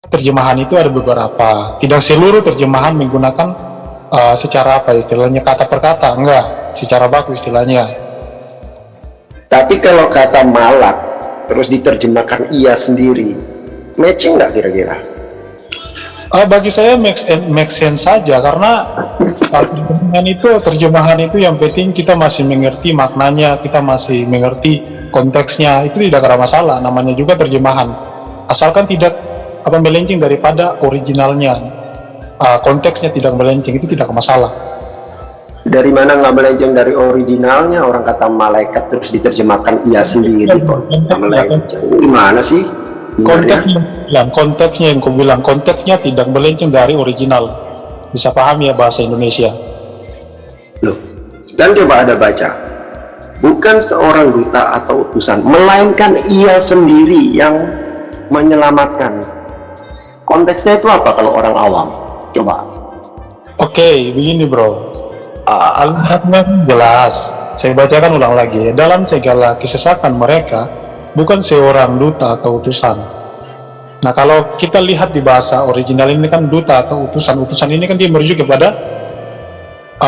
terjemahan itu ada beberapa. Tidak seluruh terjemahan menggunakan secara apa istilahnya, kata per kata, enggak, secara baku istilahnya. Tapi kalau kata malak terus diterjemahkan ia sendiri, matching nggak kira-kira? Bagi saya make sense saja, karena terjemahan itu yang penting kita masih mengerti maknanya, kita masih mengerti konteksnya, itu tidak ada masalah. Namanya juga terjemahan, asalkan tidak melenceng daripada originalnya, konteksnya tidak melenceng, itu tidak masalah. Dari mana nggak melenceng dari originalnya? Orang kata malaikat terus diterjemahkan ia sendiri kok. Melenceng gimana sih? Konteksnya yang kau bilang, konteksnya tidak melenceng dari original. Bisa paham ya bahasa Indonesia? Loh, dan coba ada baca, bukan seorang duta atau utusan, melainkan ia sendiri yang menyelamatkan. Konteksnya itu apa kalau orang awam? Coba. Oke, begini bro. Al-Quran jelas. Saya bacakan ulang lagi. Dalam segala kesesakan mereka, bukan seorang duta atau utusan. Nah, kalau kita lihat di bahasa original ini kan duta atau utusan. Utusan ini kan dia merujuk kepada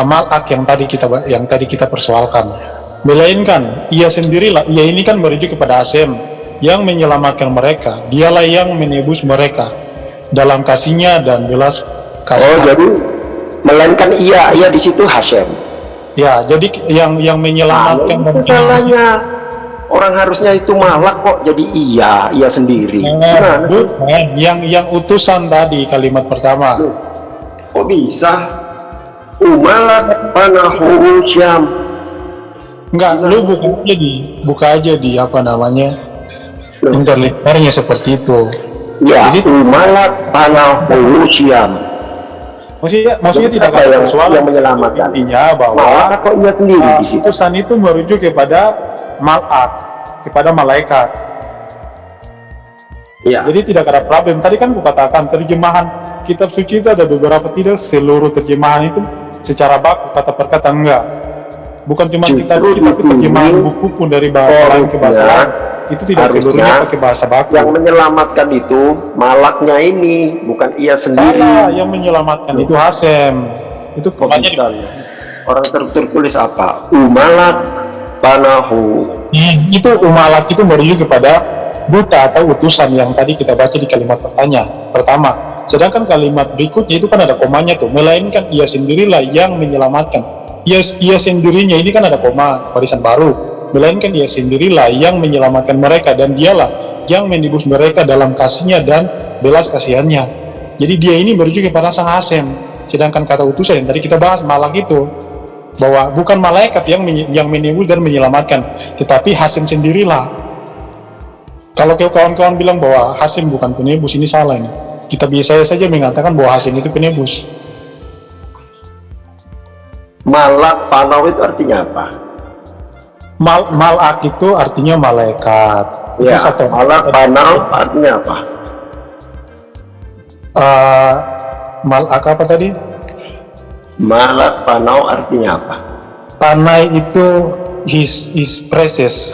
malak yang tadi kita persoalkan. Melainkan ia sendirilah, ia ini kan merujuk kepada Hasem yang menyelamatkan mereka. Dialah yang menebus mereka dalam kasihnya dan belas kasih. Oh, jadi melainkan ia di situ Hasem. Ya, jadi yang menyelamatkan. Salahnya orang harusnya itu malak kok jadi ia sendiri. Bukan, yang utusan tadi kalimat pertama. Loh, kok bisa? Umalak panahu syam. Enggak, lu buka aja di apa namanya, interlinearnya seperti itu. Ya, jadi umalak panahu syam. Maksudnya tidak ada persoalan yang menyelamatkan. Intinya bahwa kok ia sendiri di situ. Utusan itu merujuk kepada malak, kepada malaikat. Ya. Jadi tidak ada problem. Tadi kan kukatakan terjemahan kitab suci itu ada beberapa, tidak seluruh terjemahan itu secara baku kata per kata, enggak. Bukan cuma kitab terjemahan buku pun dari bahasa lain ke bahasa lain. Itu tidak seluruhnya pakai bahasa baku. Yang menyelamatkan itu malaknya ini, bukan ia sendiri. Salah, yang menyelamatkan itu Hasem. Itu pokoknya orang tertulis apa? Umalak panahu. Itu umalak itu merujuk kepada duta atau utusan yang tadi kita baca di kalimat pertama. Sedangkan kalimat berikutnya itu kan ada komanya tuh, melainkan ia sendirilah yang menyelamatkan. Ia sendirinya ini kan ada koma, barisan baru. Melainkan dia sendirilah yang menyelamatkan mereka, dan dialah yang menebus mereka dalam kasihnya dan belas kasihannya. Jadi dia ini merujuk kepada sang Hasem. Sedangkan kata utusan yang tadi kita bahas malak itu, bahwa bukan malaikat yang menebus dan menyelamatkan, tetapi Hasem sendirilah. Kalau kawan-kawan bilang bahwa Hasem bukan penebus, ini salah ini. Kita biasa saja mengatakan bahwa Hasem itu penebus. Malak panau itu artinya apa? Malak itu artinya malaikat. Ya, malak panau artinya apa? Malak apa tadi? Malak panau artinya apa? Panai itu his precious.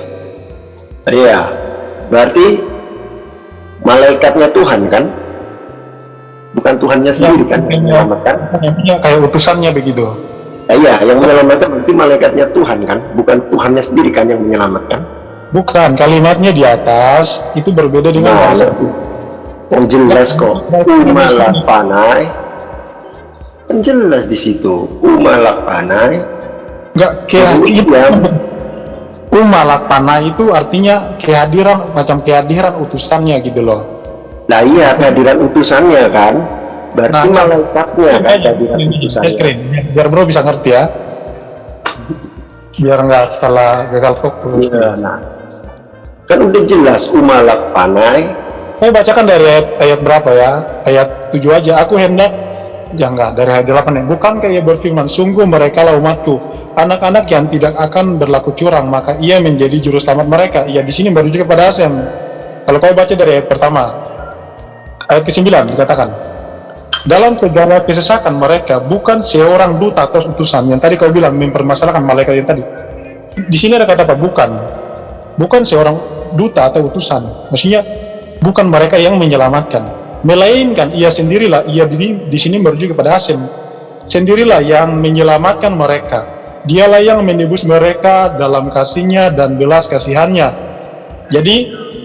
Iya, berarti malaikatnya Tuhan kan? Bukan Tuhannya sendiri kan yang menyelamatkan? Kayak utusannya begitu. Iya, yang menyelamatkan berarti malaikatnya Tuhan kan? Bukan Tuhannya sendiri kan yang menyelamatkan? Bukan, kalimatnya di atas itu berbeda dengan bahasa. Yang jelas kok, umalak panai. Kan jelas di situ, umalak panai. Enggak, umalak panai itu artinya kehadiran, macam kehadiran utusannya gitu loh. Nah iya, kehadiran utusannya kan? Berarti malaikatnya kan kehadiran utusannya. Biar bro bisa ngerti ya. Biar nggak salah gagal fokus. Ya, nah. Kan udah jelas umalak panai. Saya bacakan dari ayat berapa ya? Ayat 7 aja. Aku hendak, ya enggak, dari ayat 8 ya. Bukan kayak berfirman, sungguh mereka lah umatku, anak-anak yang tidak akan berlaku curang, maka ia menjadi juru selamat mereka. Ia di sini merujuk kepada Hasem. Kalau kau baca dari ayat pertama, ayat ke-9 dikatakan, dalam segala kesesakan mereka, bukan seorang duta atau utusan. Yang tadi kau bilang mempermasalahkan malaikat yang tadi. Di sini ada kata apa? Bukan seorang duta atau utusan. Maksudnya bukan mereka yang menyelamatkan. melainkan ia sendirilah, ia di sini merujuk kepada Hasem, sendirilah yang menyelamatkan mereka. Dialah yang menebus mereka dalam kasihnya dan belas kasihannya. Jadi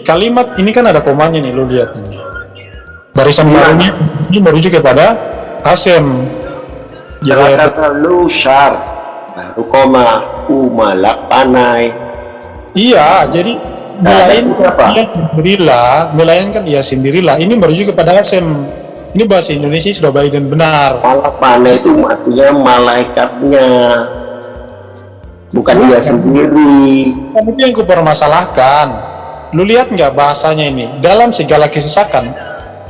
kalimat ini kan ada komanya nih, lo lihat ini. Barisan barunya ini merujuk kepada Hasem. Jadi kata lu syar, baru koma, umalak panai. Iya, jadi melainkan ia sendirilah. Ini merujuk kepada Hasem. Ini bahasa Indonesia sudah baik dan benar. Malak panai itu artinya malaikatnya, bukan dia sendiri. Itu yang kupermasalahkan. Lu lihat nggak bahasanya ini? Dalam segala kesesakan,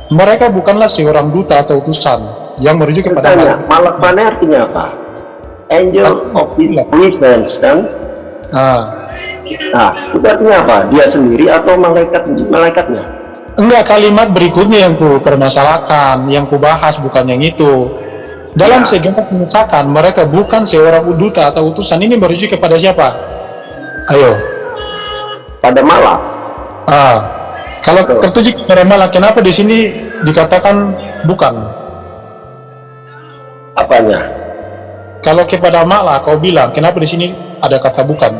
mereka bukanlah seorang duta atau utusan yang merujuk kepada malak panai artinya apa? Angel of his presence, kan? Nah, itu artinya apa? Dia sendiri atau malaikatnya? Enggak, kalimat berikutnya yang ku permasalahkan, yang ku bahas bukan yang itu. Dalam segala kesesakan, mereka bukan seorang duta atau utusan. Ini merujuk kepada siapa? Ayo. Pada malak. Kalau tertuju kepada malak, kenapa di sini dikatakan bukan? Apanya? Kalau kepada malak kau bilang, kenapa di sini ada kata bukan?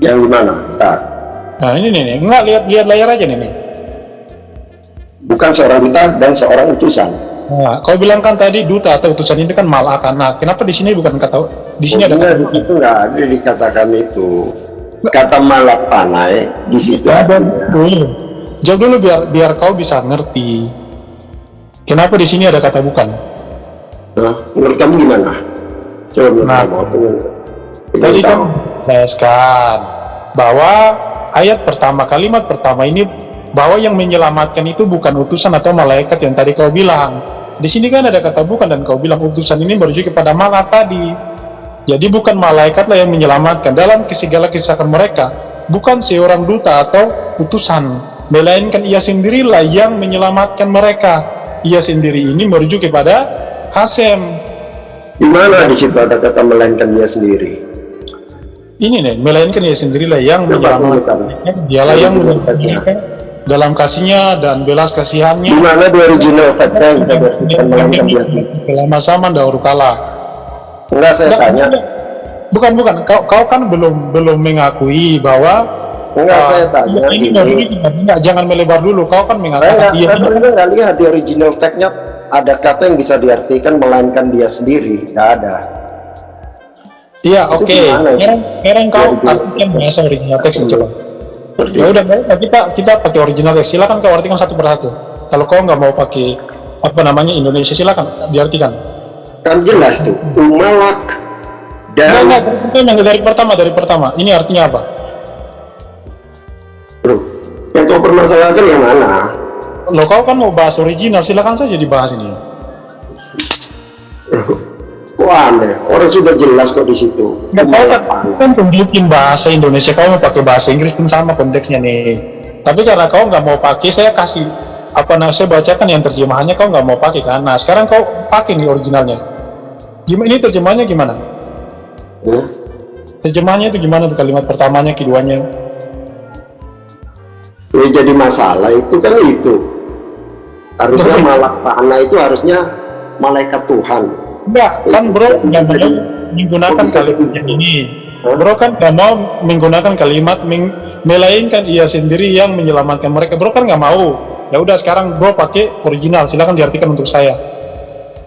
Yang dimana? Nah ini nih, enggak, lihat layar aja nih. Bukan seorang duta dan seorang utusan. Nah, kau bilang kan tadi duta atau utusan itu kan malakan. Nah, kenapa di sini bukan kata? Di sini ada kata bukan? Itu nggak ada dikatakan itu. Kata malak panai di situ ada. Jawab dulu biar kau bisa ngerti. Kenapa di sini ada kata bukan? Nah, menurut kamu gimana? Coba menurut kamu. Tadi kan jelaskan bahwa ayat pertama, kalimat pertama ini bahwa yang menyelamatkan itu bukan utusan atau malaikat yang tadi kau bilang. Di sini kan ada kata bukan dan kau bilang utusan ini merujuk kepada malak tadi. Jadi bukan malaikatlah yang menyelamatkan dalam segala kesesakan mereka. Bukan seorang duta atau utusan, melainkan ia sendirilah yang menyelamatkan mereka. Ia sendiri ini merujuk kepada Hasem. Di mana di situ ada kata melainkan dia sendiri? Ini nih, melainkan ia sendirilah yang menyelamatkan. Dialah yang menyelamatkan dalam kasihnya dan belas kasihannya. Di mana di original faktanya bisa berarti melainkan dia sendiri? Selama zaman dahulu kala. Enggak, saya tanya. Bukan. Kau kan belum mengakui bahwa. Enggak, saya tanya. Enggak, jangan melebar dulu. Kau kan mengatakan. Saya nggak lihat di original fact-nya ada kata yang bisa diartikan melainkan dia sendiri. Nggak ada. Iya, oke. Sekarang kau artikan bahasa original teks coba. Ya udah, kita pakai original teks. Silakan kau artikan satu persatu. Kalau kau nggak mau pakai Indonesia, silakan diartikan. Kan jelas tuh, malak dan dari pertama. Ini artinya apa? Bro, yang kau permasalahkan yang mana? Lo kau kan mau bahas original, silakan saja dibahas ini. Wah, orang sudah jelas kok di situ. Kau kan tunjukin bahasa Indonesia, kau mau pakai bahasa Inggris pun sama konteksnya nih. Tapi karena kau nggak mau pakai, saya kasih saya bacakan yang terjemahannya, kau nggak mau pakai kan? Nah, sekarang kau pakai nih originalnya. Ini terjemahannya gimana? Terjemahannya itu gimana tuh, kalimat pertamanya, keduanya? Ya, jadi masalah itu kan itu. Harusnya malak panah itu harusnya malaikat Tuhan. Enggak, kan bro nggak mau menggunakan kalimat ini. Bro kan nggak mau menggunakan kalimat melainkan ia sendiri yang menyelamatkan mereka. Bro kan nggak mau. Ya udah, sekarang bro pakai original. Silakan diartikan untuk saya.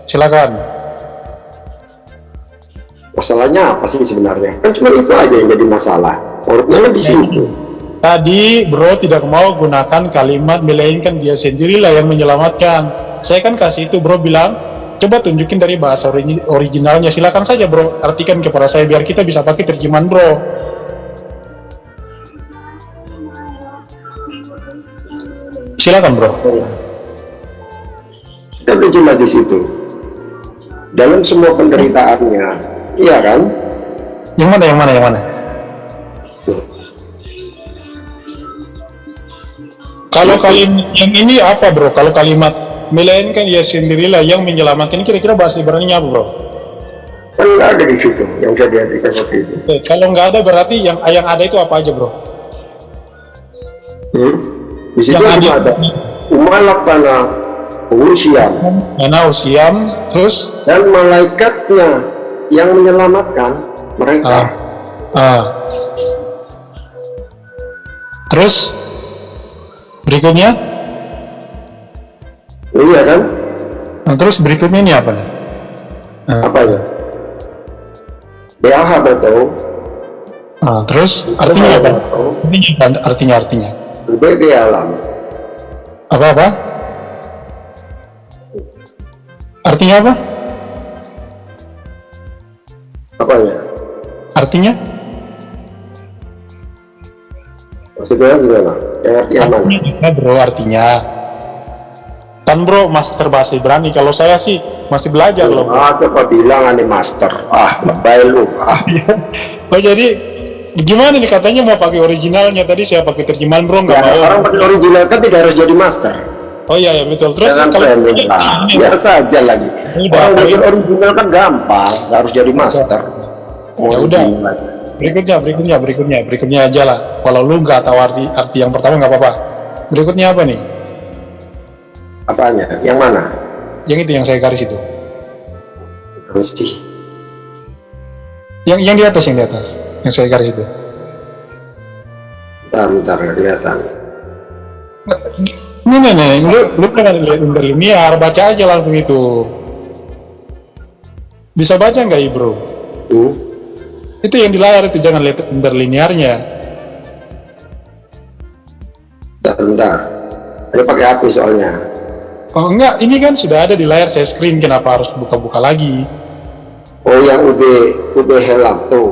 Silakan. Masalahnya apa sih sebenarnya? Kan cuma itu aja yang jadi masalah. Menurutnya di situ. Tadi bro tidak mau gunakan kalimat melainkan dia sendirilah yang menyelamatkan. Saya kan kasih itu, bro bilang coba tunjukin dari bahasa originalnya. Silakan saja bro artikan kepada saya biar kita bisa pakai terjemahan bro. Silakan bro. Kan jelas di situ. Dalam semua penderitaannya, iya kan? Yang mana? Kalau kalimat yang ini apa bro? Kalau kalimat melainkan ia sendirilah yang menyelamatkan, ini kira-kira bahasa Ibrani apa bro? Kan nggak ada di situ yang bisa diartikan seperti itu. Kalau nggak ada berarti yang ada itu apa aja bro? Di situ Yang cuma ada umalak pana usiam mana usiam, terus dan malaikatnya yang menyelamatkan mereka. Terus berikutnya, Iya kan? nah, terus berikutnya ini apa nih? Apa ya? BAH betul. Terus artinya apa? Artinya BB alam. apa? Artinya apa? Apa ya? Artinya? Maksudnya gimana? Yang artinya mana? Artinya bro, artinya. Kan bro master bahasa Ibrani, kalau saya sih masih belajar loh. Coba bilang aneh master. Lebay lu. Oh jadi gimana nih, katanya mau pakai originalnya, tadi saya pakai terjemahan bro, nggak Ya, mau. orang pakai original kan tidak harus jadi master. Oh iya ya betul. Terus Jangan kalau trending lah. Biasa aja lagi. Udah, Orang poin. bikin original kan gampang, nggak harus jadi master. Ya udah. Berikutnya aja lah. Kalau lu nggak tahu arti yang pertama nggak apa-apa. Berikutnya apa nih? Apanya? Yang mana? Yang itu yang saya garis itu. Mesti. Yang di atas, yang saya garis itu. Bentar, nggak kelihatan. Nih, lu kan lihat interlinear, baca aja langsung itu. Bisa baca nggak, bro? Itu yang di layar itu, jangan lihat interlinearnya. Bentar. Ini pakai HP soalnya. Oh enggak, ini kan sudah ada di layar saya screen, kenapa harus buka-buka lagi? Oh, yang UB helm tuh.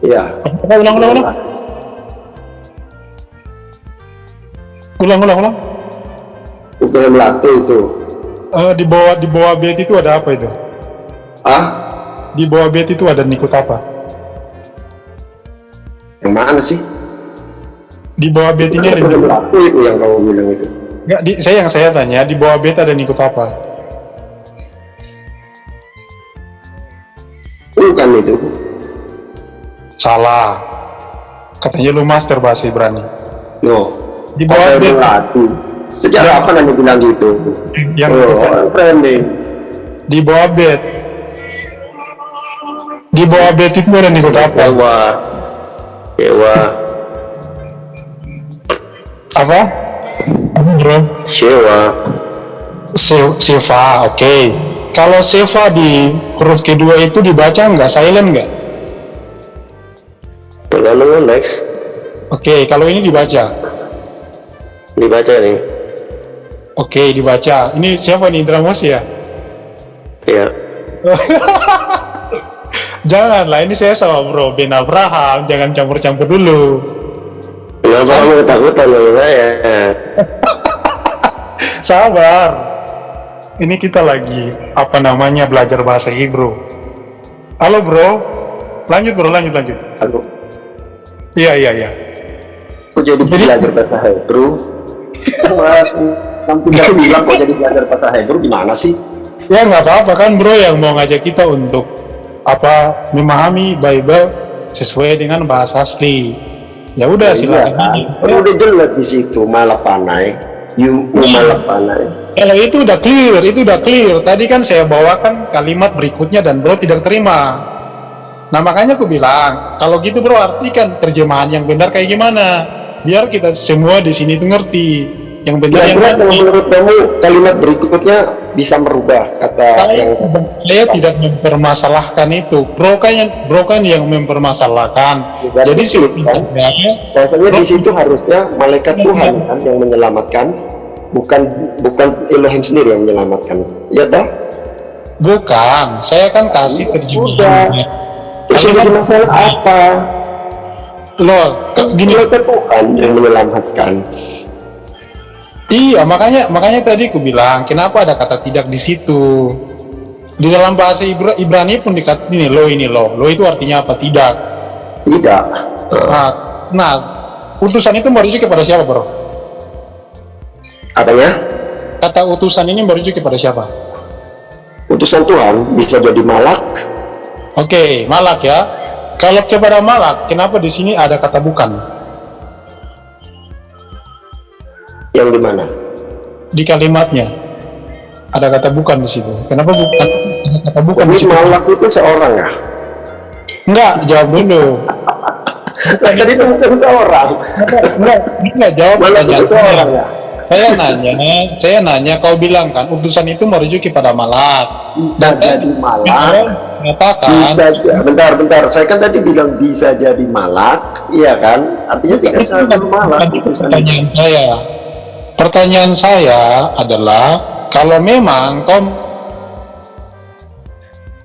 Iya. Ulang. Ulang. UB Melatu itu. Di bawah bed itu ada apa itu? Di bawah bed itu ada nikut apa? Yang mana sih? Di bawah bed ini ada UB Melatu itu yang kamu bilang itu. Enggak, saya tanya, di bawah bed ada nikut apa? Bukan itu. Salah. Katanya lu master bahasa Ibrani. No. Di bawah bed. Sejak kapan Anda bilang gitu? Trending. Di bawah bed. Di bawah bed itu ada nikut apa? Dewa. Apa? Bro? Seva, oke. Kalau seva di huruf kedua itu dibaca nggak? Silent nggak? Terlalu next. Oke, kalau ini dibaca. Dibaca nih. Oke, dibaca. Ini siapa nih, Indramus ya? Iya. Janganlah, ini saya sama bro Ben Abraham, jangan campur-campur dulu. Kenapa kamu ketakutan sama saya? Sabar. Ini kita lagi belajar bahasa Hebrew. Halo bro. Lanjut bro, lanjut. Halo. Iya. Kok jadi belajar bahasa Hebrew? Kamu bilang kok jadi belajar bahasa Hebrew gimana sih? Ya nggak apa-apa kan bro, yang mau ngajak kita untuk memahami Bible sesuai dengan bahasa asli. Ya udah silakan. Udah jelas di situ malah panai. Malah panai. Kalau itu udah clear. Tadi kan saya bawakan kalimat berikutnya dan bro tidak terima. Nah makanya aku bilang, kalau gitu bro artikan terjemahan yang benar kayak gimana, biar kita semua di sini tuh ngerti yang benar. Menurut kamu kalimat berikutnya bisa merubah kata yang saya tidak mempermasalahkan itu, bro kan yang mempermasalahkan. Jadi bahasanya di situ harusnya malaikat Tuhan kan yang menyelamatkan, bukan Elohim sendiri yang menyelamatkan, ya toh? Bukan, saya kan kasih terjemahan. Terus yang jadi masalah apa? Loh, gini, malaikat Tuhan yang menyelamatkan. Iya, makanya tadi aku bilang kenapa ada kata tidak di situ. Di dalam bahasa Ibrani pun dikata ini lo itu artinya apa? Tidak. Nah, utusan itu merujuk kepada siapa, bro? Apanya? Kata utusan ini merujuk kepada siapa? Utusan Tuhan bisa jadi malak. Oke, malak ya. Kalau kepada malak, kenapa di sini ada kata bukan? Yang di mana? Di kalimatnya ada kata bukan di situ. Kenapa bukan? Ada kata bukan di Ini situ. malak itu seorang ya? Enggak, jawab dulu. Nah, tadi itu bukan seorang. Enggak jawab Malak itu pertanyaan seorang saya. ya? Saya nanya, kau bilang kan utusan itu merujuk kepada malak. Bisa Dan jadi saya malak. mengatakan, Bentar. Saya kan tadi bilang bisa jadi malak, iya kan? Artinya tidak selalu malak utusan itu. pertanyaan saya. Pertanyaan saya adalah, kalau memang kau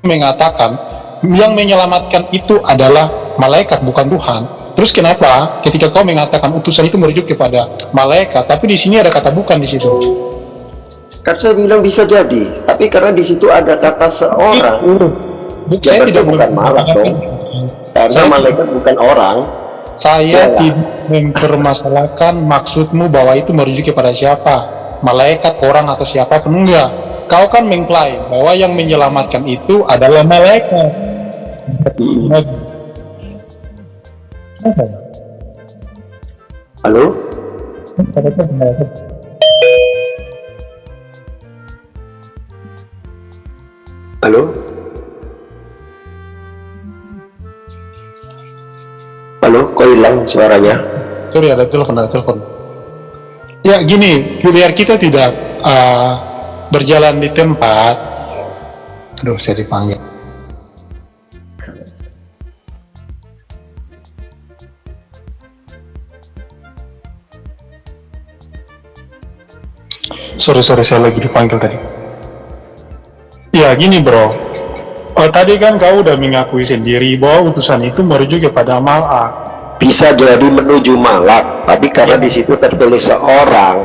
mengatakan yang menyelamatkan itu adalah malaikat bukan Tuhan, terus kenapa ketika kau mengatakan utusan itu merujuk kepada malaikat, tapi di sini ada kata bukan di situ? Kan saya bilang bisa jadi, tapi karena di situ ada kata seorang, Saya tidak bukan malak dong. Karena Saya- malaikat bukan orang. Saya Ya. tidak mempermasalahkan maksudmu bahwa itu merujuk kepada siapa, malaikat, orang, atau siapapun. Enggak. Kau kan mengklaim bahwa yang menyelamatkan itu adalah malaikat. Halo? Halo? Halo, kok hilang suaranya? Sorry, ada telepon. Ya gini, biar kita tidak berjalan di tempat. Aduh, saya dipanggil. Sorry, saya lagi dipanggil tadi. Ya gini bro, tadi kan kau udah mengakui sendiri bahwa utusan itu merujuk kepada malak. Bisa jadi menuju malak, tapi karena di situ tertulis seorang,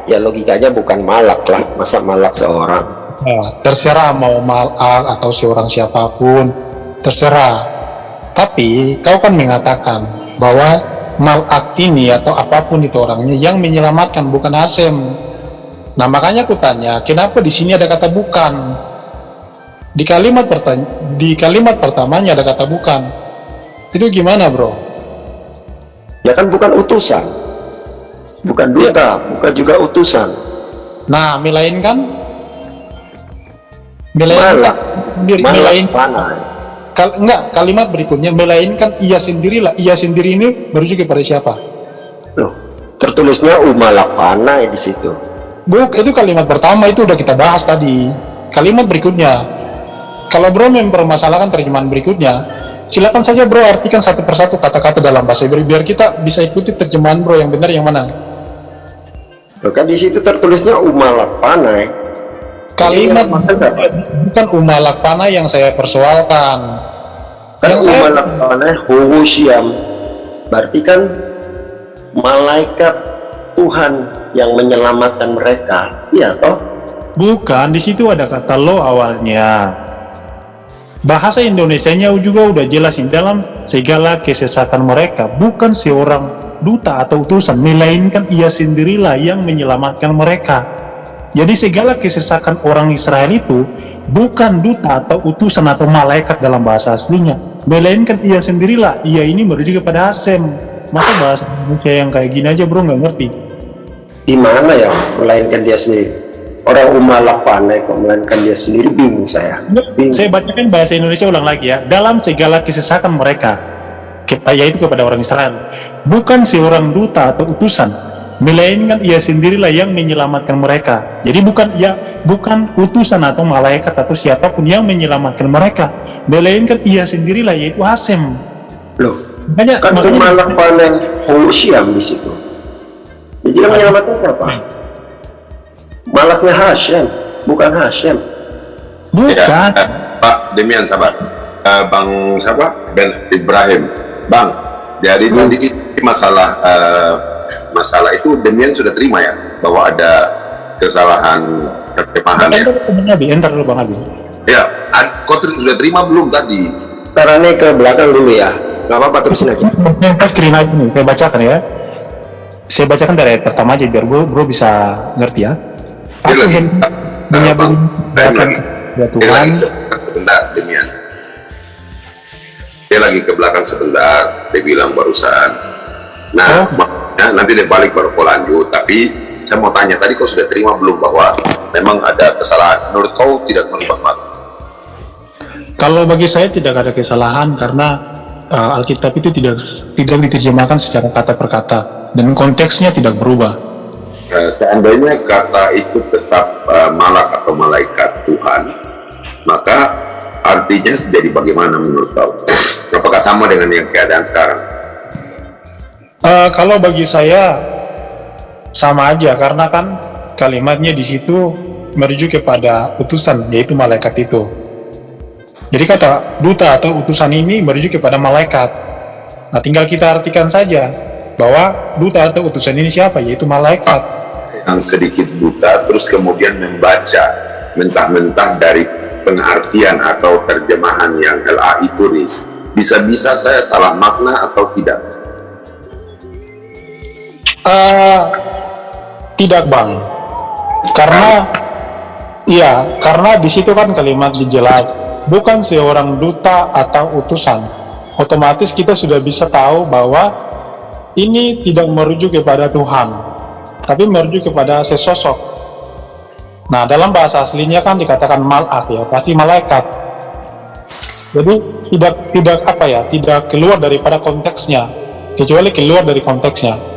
ya logikanya bukan malak lah, masa malak seorang? Nah, terserah mau malak atau seorang siapapun, terserah. Tapi kau kan mengatakan bahwa malak ini atau apapun itu orangnya yang menyelamatkan, bukan Hasem. Nah makanya aku tanya, kenapa di sini ada kata bukan? Di kalimat pertamanya ada kata bukan. Itu gimana bro? Ya kan bukan utusan, bukan duta, bukan juga utusan. Nah, melainkan Malak, melain mana? enggak, kalimat berikutnya melainkan ia sendirilah. Ia sendiri ini merujuk kepada siapa? Loh, tertulisnya umalak panai di situ. Itu kalimat pertama, itu udah kita bahas tadi. Kalimat berikutnya, kalau bro mempermasalahkan terjemahan berikutnya, silakan saja bro artikan satu persatu kata-kata dalam bahasa Ibrani biar kita bisa ikuti terjemahan bro yang benar yang mana. Loh, kan di situ tertulisnya umalak panai. Kalimat Ini bukan umalak panah yang saya persoalkan. kan Yang saya umalak panai huwusyam, berarti kan malaikat Tuhan yang menyelamatkan mereka, iya toh? bukan, di situ ada kata lo awalnya. Bahasa Indonesianya juga udah jelasin dalam segala kesesakan mereka, bukan seorang duta atau utusan, melainkan ia sendirilah yang menyelamatkan mereka. Jadi segala kesesakan orang Israel itu bukan duta atau utusan atau malaikat dalam bahasa aslinya, melainkan ia sendirilah. Ia ini merujuk kepada Hasem. Masa bahasa Indonesia yang kayak gini aja bro nggak ngerti? Di mana ya melainkan dia sendiri? Orang umalak panai kok melainkan dia sendiri, bingung saya. Bingung. Saya bacakan bahasa Indonesia ulang lagi ya. Dalam segala kesesakan mereka, yaitu kepada orang Israel, bukan seorang duta atau utusan, melainkan ia sendirilah yang menyelamatkan mereka. Jadi bukan utusan atau malaikat atau siapapun yang menyelamatkan mereka, melainkan ia sendirilah, yaitu Hasem. Loh, Makanya kan umalak panai huwusyam di situ. Jadi yang menyelamatkan siapa? Malaknya Hasem, bukan Hasem. bukan. Ya, Pak Demian sabar. Bang siapa? Ben Ibrahim. Bang, jadi tadi masalah masalah itu Demian sudah terima ya bahwa ada kesalahan terjemahan ya. Entar dulu Bang Abi. Ya, kau sudah terima belum tadi? Caranya ke belakang dulu ya. Nggak apa-apa, terusin aja. Saya screen aja nih, saya bacakan ya. Saya bacakan dari ayat pertama aja biar bro bisa ngerti ya. Dia Aku lagi, menyambung Bang, bahkan lagi. ya Dia Tuhan. lagi sebentar, Demian. Dia lagi ke belakang sebentar. Dia bilang barusan. Nah, Oh. makanya nanti dia balik baru kau lanjut. Tapi saya mau tanya, tadi kau sudah terima belum bahwa memang ada kesalahan? Menurut kau tidak merubah mata? Kalau bagi saya tidak ada kesalahan karena Alkitab itu tidak diterjemahkan secara kata per kata dan konteksnya tidak berubah. Seandainya kata itu tetap malak atau malaikat Tuhan, maka artinya jadi bagaimana menurut kau? Apakah sama dengan yang keadaan sekarang? Kalau bagi saya sama aja karena kan kalimatnya di situ merujuk kepada utusan yaitu malaikat itu. Jadi kata duta atau utusan ini merujuk kepada malaikat. Nah, tinggal kita artikan saja bahwa duta atau utusan ini siapa, yaitu malaikat. Yang sedikit buta terus kemudian membaca mentah-mentah dari pengertian atau terjemahan yang LAI tulis, bisa-bisa saya salah makna atau tidak? Tidak, Bang. Karena di situ kan kalimat dijelas bukan seorang duta atau utusan. Otomatis kita sudah bisa tahu bahwa ini tidak merujuk kepada Tuhan, tapi merujuk kepada sesosok. Nah, dalam bahasa aslinya kan dikatakan malak ya, pasti malaikat. Jadi tidak keluar daripada konteksnya, kecuali keluar dari konteksnya.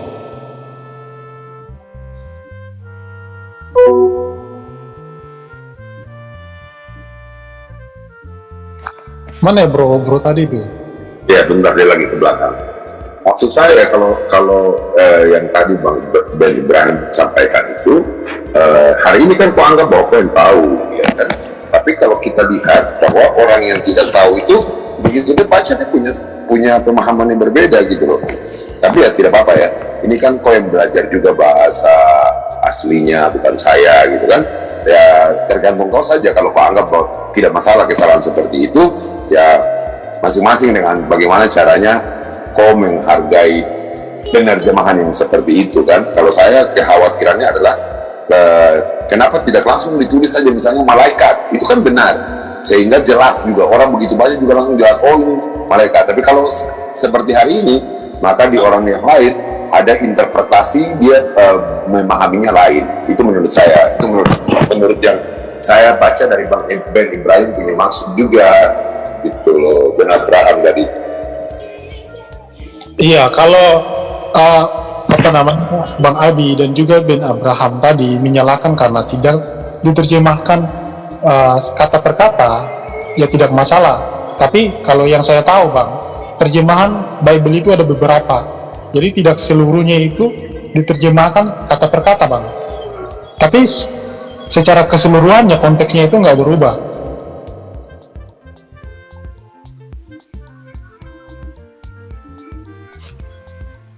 Mana ya bro tadi itu? Ya, bentar dia lagi ke belakang. Maksud saya kalau yang tadi Bang Ben Ibrahim sampaikan itu, hari ini kan kau anggap bahwa kau yang tahu, ya kan? Tapi kalau kita lihat bahwa orang yang tidak tahu itu begitu dia baca dia punya pemahaman yang berbeda gitu loh. Tapi ya tidak apa-apa ya. Ini kan kau yang belajar juga bahasa aslinya, bukan saya gitu kan. Ya tergantung kau saja. Kalau kau anggap bahwa tidak masalah kesalahan seperti itu, ya masing-masing dengan bagaimana caranya kau menghargai penerjemahan yang seperti itu kan. Kalau saya kekhawatirannya adalah kenapa tidak langsung ditulis saja misalnya malaikat, itu kan benar sehingga jelas juga orang begitu banyak juga langsung jelas oh ini malaikat. Tapi kalau seperti hari ini, maka di orang yang lain ada interpretasi, dia memahaminya lain. Itu menurut saya, itu menurut yang saya baca dari Bang Ben Ibrahim punya maksud juga gitu loh, Ben Abraham tadi. Iya, kalau Bang Abi dan juga Ben Abraham tadi menyalahkan karena tidak diterjemahkan kata per kata, ya tidak masalah. Tapi kalau yang saya tahu Bang, terjemahan Bible itu ada beberapa, jadi tidak seluruhnya itu diterjemahkan kata per kata Bang. Tapi secara keseluruhannya konteksnya itu nggak berubah.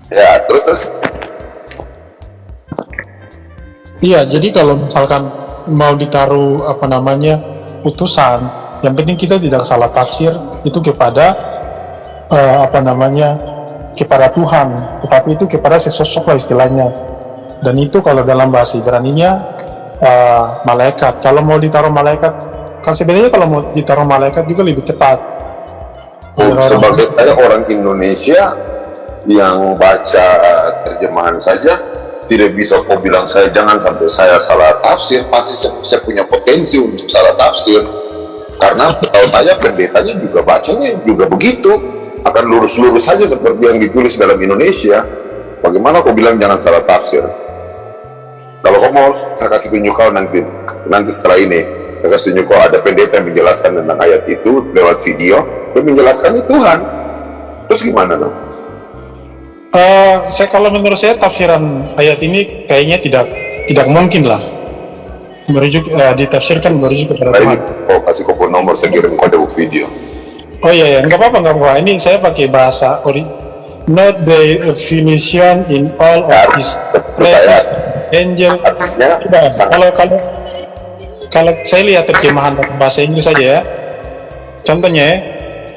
Ya, terus. Iya, jadi kalau misalkan mau ditaruh utusan, yang penting kita tidak salah tafsir itu kepada kepada Tuhan, tetapi itu kepada sesosok lah istilahnya. Dan itu kalau dalam bahasa Ibraninya malaikat. Kalau mau ditaruh malaikat, kan sebenarnya kalau mau ditaruh malaikat juga lebih tepat. Sebagai saya orang Indonesia yang baca terjemahan saja, tidak bisa kau bilang saya jangan sampai saya salah tafsir. Pasti saya punya potensi untuk salah tafsir, karena kalau saya pendetanya juga bacanya juga begitu, akan lurus-lurus saja seperti yang ditulis dalam Indonesia. Bagaimana kau bilang jangan salah tafsir? Kalau kau mau, saya kasih tunjuk kau nanti setelah ini, saya kasih tunjuk kau ada pendeta yang menjelaskan tentang ayat itu lewat video, dia menjelaskan itu Tuhan. Terus gimana dong? Kalau menurut saya tafsiran ayat ini kayaknya tidak mungkin lah ditafsirkan merujuk kepada Tuhan. Oh, kasih kau nomor, saya kirim kode video. Oh iya, nggak apa-apa. Ini saya pakai bahasa not the definition in all of this angel. Kalau saya lihat terjemahan bahasa Inggris saja ya. Contohnya,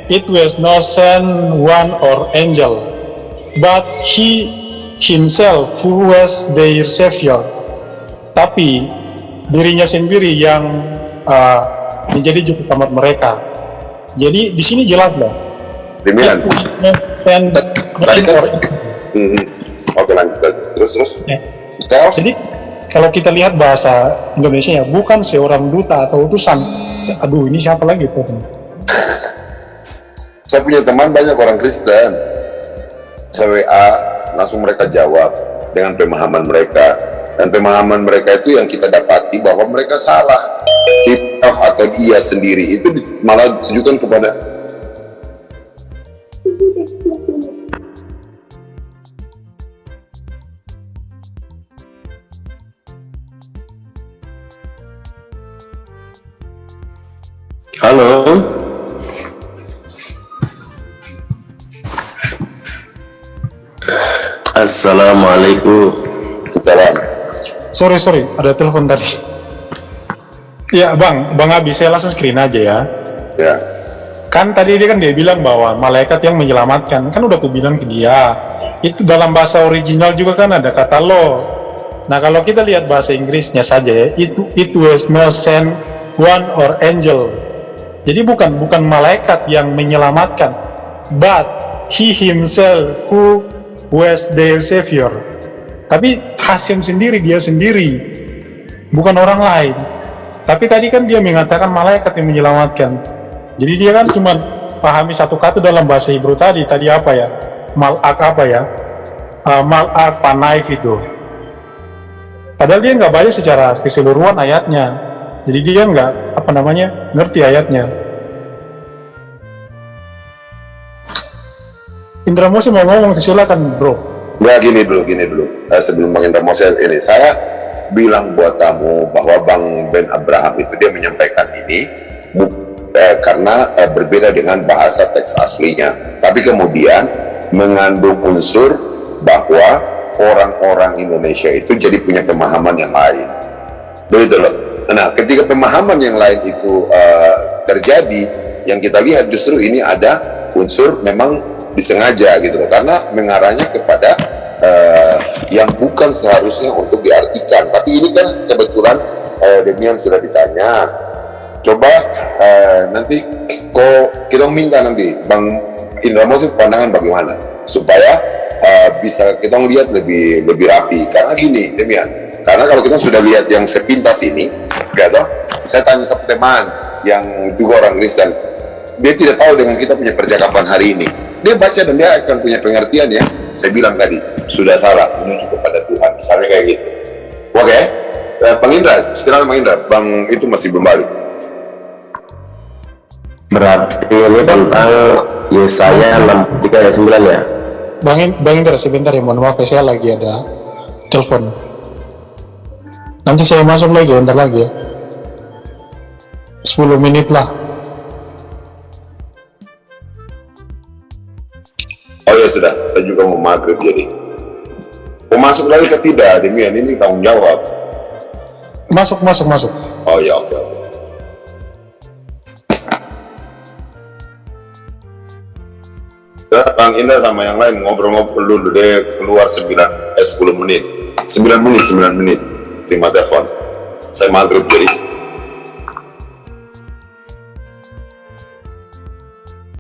it was not sent one or angel, but he himself who was their savior. Tapi dirinya sendiri yang menjadi juru selamat mereka. Jadi di sini jelas lah. Demikian. Oke, lanjut terus. Jadi kalau kita lihat bahasa Indonesia ya, bukan seorang duta atau utusan. Aduh, ini siapa lagi tuh? Saya punya teman banyak orang Kristen, saya WA, langsung mereka jawab dengan pemahaman mereka, dan pemahaman mereka itu yang kita dapati bahwa mereka salah. Himself atau dia sendiri itu malah ditujukan kepada Halo. Assalamualaikum. salam. Sorry, ada telepon tadi. Ya Bang Abi, saya langsung screen aja ya. Ya, Kan tadi dia bilang bahwa malaikat yang menyelamatkan, kan udah aku bilang ke dia. Itu dalam bahasa original juga kan ada kata lo. Nah kalau kita lihat bahasa Inggrisnya saja ya, it was not sent one or angel. Jadi bukan malaikat yang menyelamatkan, but he himself who was their savior. Tapi Hasyim sendiri, dia sendiri, bukan orang lain. Tapi tadi kan dia mengatakan malaikat yang menyelamatkan. Jadi dia kan cuma pahami satu kata dalam bahasa Hebrew tadi apa ya? Malak apa ya? Malak panaif itu. Padahal dia nggak baca secara keseluruhan ayatnya. Jadi dia nggak ngerti ayatnya. Indra Mose mau ngomong, silakan bro. ya gini dulu. Sebelum Bang Indra Mose ini, saya bilang buat kamu bahwa Bang Ben Abraham itu dia menyampaikan ini karena berbeda dengan bahasa teks aslinya, tapi kemudian mengandung unsur bahwa orang-orang Indonesia itu jadi punya pemahaman yang lain, begitu loh. Nah, ketika pemahaman yang lain itu terjadi, yang kita lihat justru ini ada unsur memang disengaja gitu loh, karena mengarahnya kepada yang bukan seharusnya untuk diartikan. Tapi ini kan kebetulan Demian sudah ditanya. Coba nanti kok kita minta nanti Bang Indra Mose pandangan bagaimana supaya bisa kita lihat lebih rapi. Karena gini Demian, karena kalau kita sudah lihat yang sepintas ini, gitu, saya tanya sama teman yang juga orang Kristen, dia tidak tahu dengan kita punya percakapan hari ini. Dia baca dan dia akan punya pengertian ya. Saya bilang tadi sudah salah menuju kepada Tuhan, misalnya kayak gitu. Oke, Bang Indra, sekarang Bang Indra, Bang itu masih belum balik. Berarti ini tentang Yesaya 63 ayat 9 ya? Bang Indra, sebentar ya, mohon maaf saya lagi ada telepon. Nanti saya masuk lagi, bentar lagi ya. 10 menit lah. Oh ya sudah, saya juga mau maghrib jadi. Mau masuk lagi ke tidak, Demian ini tanggung jawab. Masuk. Oh ya, oke. Bang Indra sama yang lain ngobrol-ngobrol dulu deh, keluar 10 menit. 9 menit. Terima telepon. Saya maghrib jadi.